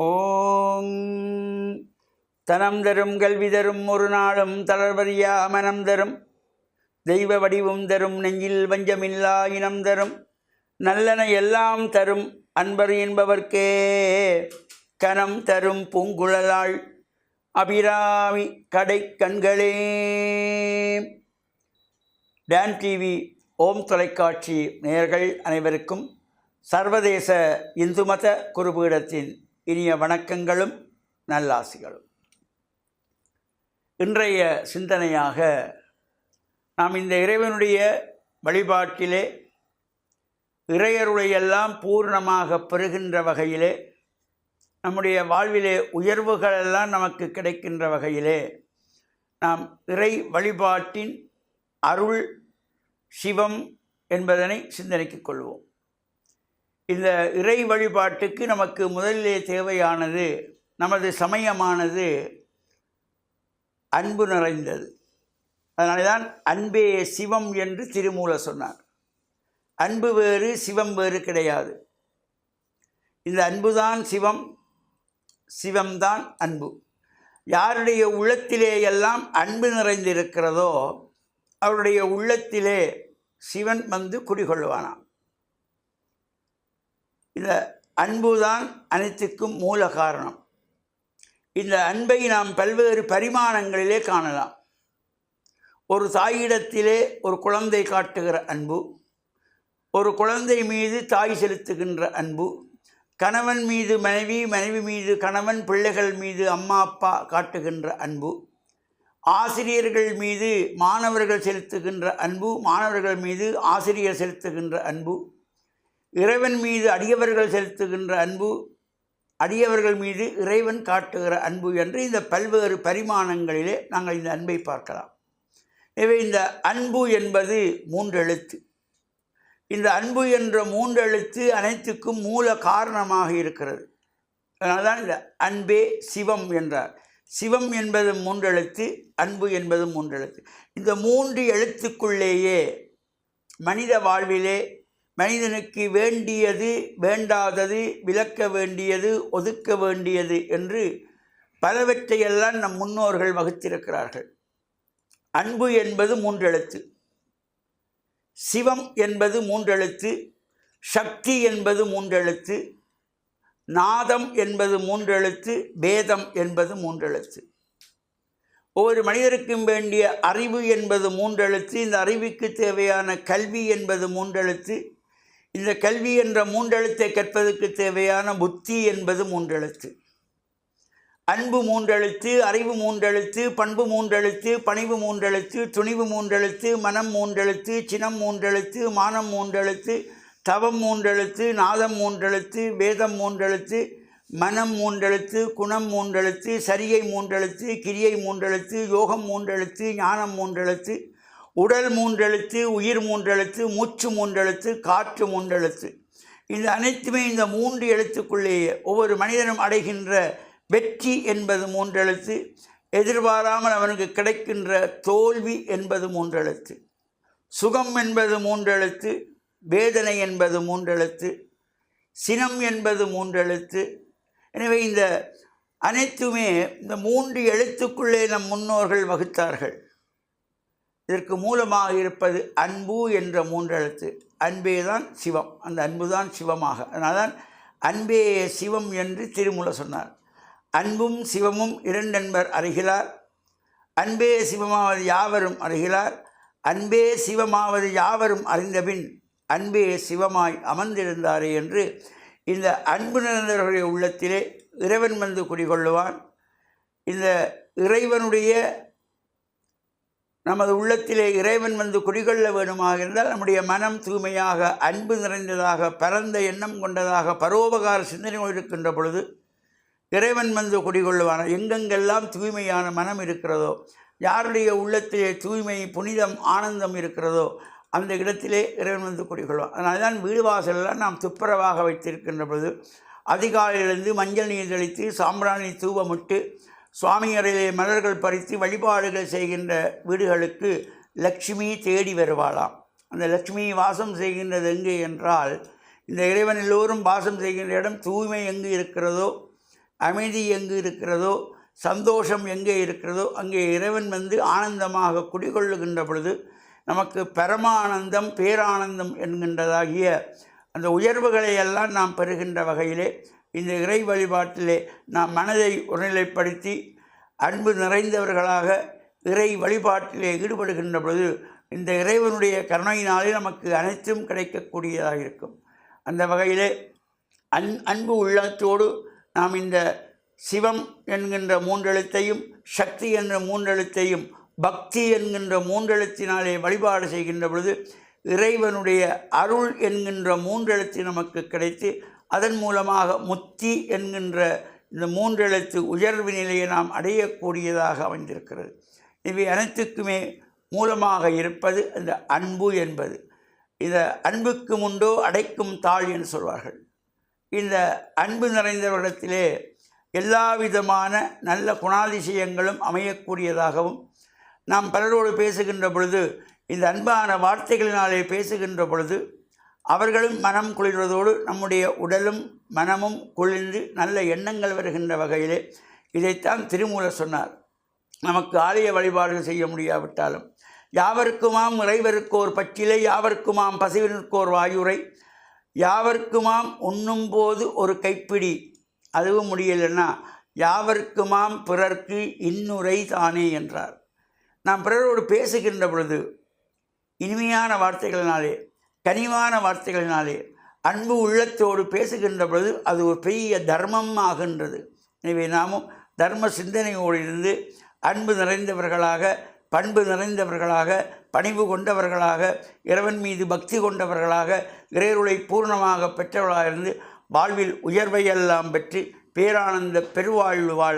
ஓம் தனம் தரும் கல்வி தரும் ஒரு நாளும் தளர்வறியா மனம் தரும் தெய்வ வடிவும் தரும் நெஞ்சில் வஞ்சமில்லா இனம் தரும் நல்லன எல்லாம் தரும் அன்பர் என்பவர்க்கே கனம் தரும் பூங்குழலாள் அபிராமி கடை கண்களே. டான் டிவி ஓம் தொலைக்காட்சி நேயர்கள் அனைவருக்கும் சர்வதேச இந்து மத குருபீடத்தின் இனிய வணக்கங்களும் நல்லாசிகளும். இன்றைய சிந்தனையாக நாம் இந்த இறைவனுடைய வழிபாட்டிலே இறையருளையெல்லாம் பூர்ணமாக பெறுகின்ற வகையிலே, நம்முடைய வாழ்விலே உயர்வுகளெல்லாம் நமக்கு கிடைக்கின்ற வகையிலே நாம் இறை வழிபாட்டின் அருள் சிவம் என்பதனை சிந்தனைக்கு கொள்வோம். இந்த இறை வழிபாட்டுக்கு நமக்கு முதலிலே தேவையானது, நமது சமயமானது அன்பு நிறைந்தது. அதனால தான் அன்பே சிவம் என்று திருமூலர் சொன்னார். அன்பு வேறு சிவம் வேறு கிடையாது. இந்த அன்புதான் சிவம், சிவம்தான் அன்பு. யாருடைய உள்ளத்திலே எல்லாம் அன்பு நிறைந்திருக்கிறதோ அவருடைய உள்ளத்திலே சிவன் வந்து குடிகொள்வானாம். இந்த அன்புதான் அனைத்துக்கும் மூல காரணம். இந்த அன்பை நாம் பல்வேறு பரிமாணங்களிலே காணலாம். ஒரு தாயிடத்திலே ஒரு குழந்தை காட்டுகிற அன்பு, ஒரு குழந்தை மீது தாய் செலுத்துகின்ற அன்பு, கணவன் மீது மனைவி, மனைவி மீது கணவன், பிள்ளைகள் மீது அம்மா அப்பா காட்டுகின்ற அன்பு, ஆசிரியர்கள் மீது மாணவர்கள் செலுத்துகின்ற அன்பு, மாணவர்கள் மீது ஆசிரியர் செலுத்துகின்ற அன்பு, இறைவன் மீது அடியவர்கள் செலுத்துகின்ற அன்பு, அடியவர்கள் மீது இறைவன் காட்டுகிற அன்பு என்று இந்த பல்வேறு பரிமாணங்களிலே நாங்கள் இந்த அன்பை பார்க்கலாம். எனவே இந்த அன்பு என்பது மூன்றெழுத்து. இந்த அன்பு என்ற மூன்றெழுத்து அனைத்துக்கும் மூல காரணமாக இருக்கிறது. அதனால தான் இந்த அன்பே சிவம் என்றார். சிவம் என்பது மூன்றெழுத்து, அன்பு என்பது மூன்றெழுத்து. இந்த மூன்று எழுத்துக்குள்ளேயே மனித வாழ்விலே மனிதனுக்கு வேண்டியது, வேண்டாதது, விலக்க வேண்டியது, ஒதுக்க வேண்டியது என்று பலவற்றையெல்லாம் நம் முன்னோர்கள் வகுத்திருக்கிறார்கள். அன்பு என்பது மூன்றெழுத்து, சிவம் என்பது மூன்றெழுத்து, சக்தி என்பது மூன்றெழுத்து, நாதம் என்பது மூன்றெழுத்து, வேதம் என்பது மூன்றெழுத்து. ஒவ்வொரு மனிதருக்கும் வேண்டிய அறிவு என்பது மூன்றெழுத்து. இந்த அறிவுக்கு தேவையான கல்வி என்பது மூன்றெழுத்து. இந்த கல்வி என்ற மூன்றெழுத்தை கற்பதற்கு தேவையான புத்தி என்பது மூன்றெழுத்து. அன்பு மூன்றெழுத்து, அறிவு மூன்றெழுத்து, பண்பு மூன்றெழுத்து, பணிவு மூன்றெழுத்து, துணிவு மூன்றெழுத்து, மனம் மூன்றெழுத்து, சினம் மூன்றெழுத்து, மானம் மூன்றெழுத்து, தவம் மூன்றெழுத்து, நாதம் மூன்றெழுத்து, வேதம் மூன்றெழுத்து, மனம் மூன்றெழுத்து, குணம் மூன்றெழுத்து, சரியை மூன்றெழுத்து, கிரியை மூன்றெழுத்து, யோகம் மூன்றெழுத்து, ஞானம் மூன்றெழுத்து, உடல் மூன்றெழுத்து, உயிர் மூன்றெழுத்து, மூச்சு மூன்றெழுத்து, காற்று மூன்றெழுத்து. இது அனைத்துமே இந்த மூன்று எழுத்துக்குள்ளேயே ஒவ்வொரு மனிதனும் அடைகின்ற வெற்றி என்பது மூன்றெழுத்து, எதிர்பாராமல் அவனுக்கு கிடைக்கின்ற தோல்வி என்பது மூன்றெழுத்து, சுகம் என்பது மூன்றெழுத்து, வேதனை என்பது மூன்றெழுத்து, சினம் என்பது மூன்றெழுத்து. எனவே இந்த அனைத்துமே இந்த மூன்று எழுத்துக்குள்ளே நம் முன்னோர்கள் வகுத்தார்கள். இதற்கு மூலமாக இருப்பது அன்பு என்ற மூன்றெழுத்து. அன்பே தான் சிவம், அந்த அன்பு தான் சிவமாக. அதனால தான் அன்பே சிவம் என்று திருமூலர் சொன்னார். அன்பும் சிவமும் இரண்டென்பர் அறிகிறார், அன்பே சிவமாவது யாவரும் அறிகிறார், அன்பே சிவமாவது யாவரும் அறிந்தபின் அன்பே சிவமாய் அமர்ந்திருந்தாரே என்று இந்த அன்பு நிறைந்தவர்களுடைய உள்ளத்திலே இறைவன் வந்து குடிகொள்ளுவான். இந்த இறைவனுடைய நமது உள்ளத்திலே இறைவன் வந்து குடிகொள்ள வேண்டுமாக இருந்தால் நம்முடைய மனம் தூய்மையாக, அன்பு நிறைந்ததாக, பரந்த எண்ணம் கொண்டதாக, பரோபகார சிந்தனையோடு இருக்கின்ற பொழுது இறைவன் வந்து குடிகொள்ளுவான். எங்கெங்கெல்லாம் தூய்மையான மனம் இருக்கிறதோ, யாருடைய உள்ளத்திலே தூய்மை, புனிதம், ஆனந்தம் இருக்கிறதோ அந்த இடத்திலே இறைவன் வந்து குடிகொள்வான். அதனால தான் வீடு வாசலெல்லாம் நாம் துப்புரவாக வைத்திருக்கின்ற பொழுது அதிகாலையிலிருந்து மஞ்சள் நீர் தெளித்து, சாம்பிராணி தூவமிட்டு, சுவாமி அறையிலே மலர்கள் பறித்து வழிபாடுகள் செய்கின்ற வீடுகளுக்கு லக்ஷ்மி தேடி வருவாளாம். அந்த லக்ஷ்மி வாசம் செய்கின்றது எங்கே என்றால், இந்த இறைவன் எல்லோரும் வாசம் செய்கின்ற இடம் தூய்மை எங்கு இருக்கிறதோ, அமைதி எங்கு இருக்கிறதோ, சந்தோஷம் எங்கே இருக்கிறதோ அங்கே இறைவன் வந்து ஆனந்தமாக குடிகொள்ளுகின்ற பொழுது நமக்கு பரமானந்தம், பேரானந்தம் என்கின்றதாகிய அந்த உயர்வுகளை எல்லாம் நாம் பெறுகின்ற வகையிலே இந்த இறை வழிபாட்டிலே நாம் மனதை ஒருநிலைப்படுத்தி அன்பு நிறைந்தவர்களாக இறை வழிபாட்டிலே ஈடுபடுகின்ற பொழுது இந்த இறைவனுடைய கருணையினாலே நமக்கு அனைத்தும் கிடைக்கக்கூடியதாக இருக்கும். அந்த வகையிலே அன்பு உள்ளத்தோடு நாம் இந்த சிவம் என்கின்ற மூன்றெழுத்தையும், சக்தி என்ற மூன்றெழுத்தையும், பக்தி என்கின்ற மூன்றெழுத்தினாலே வழிபாடு செய்கின்ற பொழுது இறைவனுடைய அருள் என்கின்ற மூன்றெழுத்து நமக்கு கிடைத்து அதன் மூலமாக முத்தி என்கின்ற இந்த மூன்றெழுத்து உயர்வு நிலையை நாம் அடையக்கூடியதாக அமைந்திருக்கிறது. இவை அனைத்துக்குமே மூலமாக இருப்பது அந்த அன்பு என்பது. இந்த அன்புக்கு முண்டோ அடைக்கும் தாழ் என்று சொல்வார்கள். இந்த அன்பு நிறைந்தவரிடத்திலே எல்லா விதமான நல்ல குணாதிசயங்களும் அமையக்கூடியதாகவும், நாம் பலரோடு பேசுகின்ற பொழுது இந்த அன்பான வார்த்தைகளினாலே பேசுகின்ற பொழுது அவர்களும் மனம் குளிர்வதோடு நம்முடைய உடலும் மனமும் குளிர்ந்து நல்ல எண்ணங்கள் வருகின்ற வகையிலே இதைத்தான் திருமூலர் சொன்னார். நமக்கு ஆலய வழிபாடுகள் செய்ய முடியாவிட்டாலும் யாவர்க்குமாம் இறைவருக்கோர் பச்சிலை, யாவர்க்குமாம் பசிவிற்கோர் வாயுரை, யாவர்க்குமாம் உண்ணும் போது ஒரு கைப்பிடி, அதுவும் முடியலைன்னா யாவர்க்குமாம் பிறர்க்கு இன்னுரை தானே என்றார். நாம் பிறரோடு பேசுகின்ற பொழுது இனிமையான வார்த்தைகளினாலே, கனிவான வார்த்தைகளினாலே, அன்பு உள்ளத்தோடு பேசுகின்ற பொழுது அது ஒரு பெரிய தர்மம் ஆகின்றது. எனவே நாமும் தர்ம சிந்தனையோடு இருந்து அன்பு நிறைந்தவர்களாக, பண்பு நிறைந்தவர்களாக, பணிவு கொண்டவர்களாக, இறைவன் மீது பக்தி கொண்டவர்களாக, இறைவருளை பூர்ணமாக பெற்றவர்களாக இருந்து வாழ்வில் உயர்வையெல்லாம் பெற்று பேரானந்த பெருவாழ்வு வாழ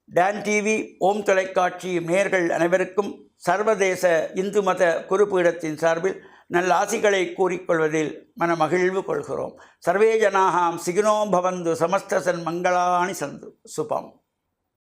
டான் டிவி, ஓம் தொலைக்காட்சி நேயர்கள் அனைவருக்கும் சர்வதேச இந்து மத குருபீடத்தின் சார்பில் நல்ல ஆசிகளை கூறிக்கொள்வதில் மனமகிழ்வு கொள்கிறோம். சர்வே ஜனாகாம் சிகினோ பவந்து, சமஸ்த சன் மங்களாணி சந்து சுபம்.